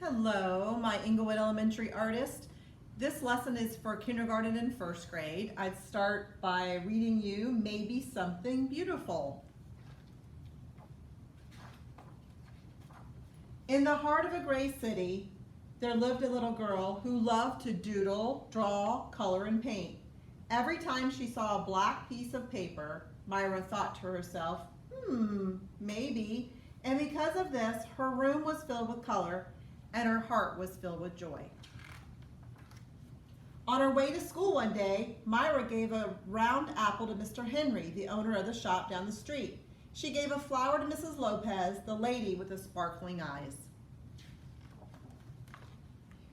Hello, my Inglewood Elementary artist. This lesson is for kindergarten and first grade. I'd start by reading you Maybe Something Beautiful. In the heart of a gray city, there lived a little girl who loved to doodle, draw, color, and paint. Every time she saw a black piece of paper, Myra thought to herself, maybe. And because of this, her room was filled with color and her heart was filled with joy. On her way to school one day, Myra gave a round apple to Mr. Henry, the owner of the shop down the street. She gave a flower to Mrs. Lopez, the lady with the sparkling eyes.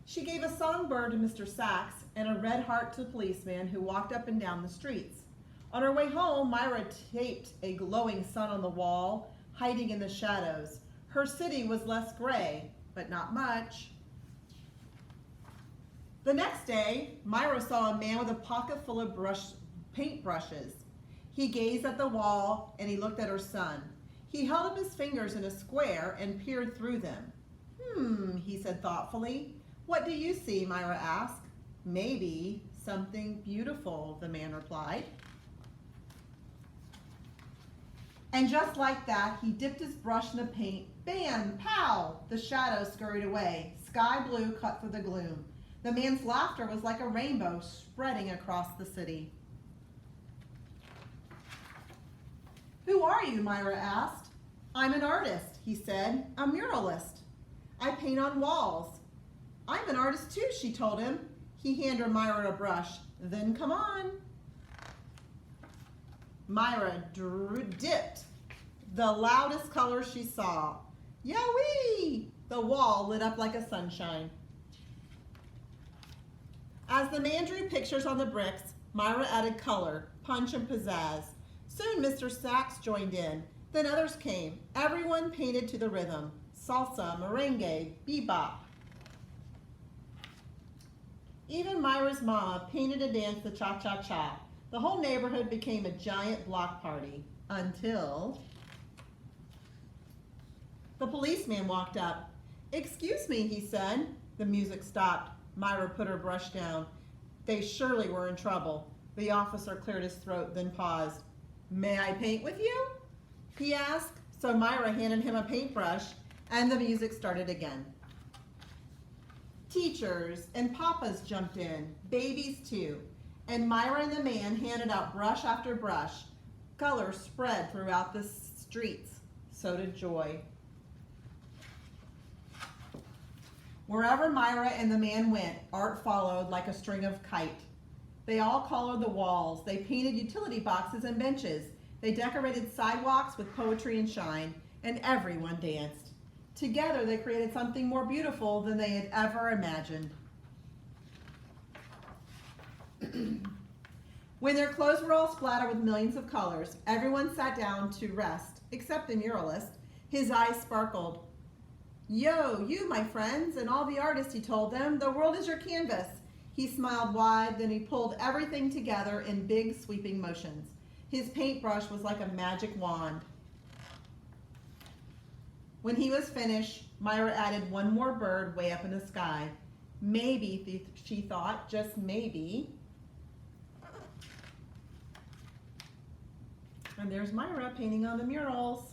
She gave a songbird to Mr. Sachs and a red heart to the policeman who walked up and down the streets. On her way home, Myra taped a glowing sun on the wall, hiding in the shadows. Her city was less gray, but not much. The next day, Myra saw a man with a pocket full of paintbrushes. He gazed at the wall and he looked at her son. He held up his fingers in a square and peered through them. He said thoughtfully. What do you see? Myra asked. Maybe something beautiful, the man replied. And just like that, he dipped his brush in the paint. Bam! Pow! The shadow scurried away. Sky blue cut through the gloom. The man's laughter was like a rainbow spreading across the city. Who are you? Myra asked. I'm an artist, he said, a muralist. I paint on walls. I'm an artist too, she told him. He handed Myra a brush. Then come on. Myra dipped the loudest color she saw. Yowee! The wall lit up like a sunshine. As the man drew pictures on the bricks, Myra added color, punch, and pizzazz. Soon Mr. Sachs joined in. Then others came. Everyone painted to the rhythm. Salsa, merengue, bebop. Even Myra's mama painted to dance the cha-cha-cha. The whole neighborhood became a giant block party until the policeman walked up. Excuse me, he said. The music stopped. Myra put her brush down. They surely were in trouble. The officer cleared his throat, then paused. May I paint with you? He asked. So Myra handed him a paintbrush and the music started again. Teachers and papas jumped in, babies too. And Myra and the man handed out brush after brush. Color spread throughout the streets. So did joy. Wherever Myra and the man went, art followed like a string of kite. They all colored the walls. They painted utility boxes and benches. They decorated sidewalks with poetry and shine, and everyone danced. Together, they created something more beautiful than they had ever imagined. When their clothes were all splattered with millions of colors, everyone sat down to rest, except the muralist. His eyes sparkled. Yo, you, my friends, and all the artists, he told them, the world is your canvas. He smiled wide, then he pulled everything together in big, sweeping motions. His paintbrush was like a magic wand. When he was finished, Myra added one more bird way up in the sky. Maybe, she thought, just maybe. And there's Myra painting on the murals.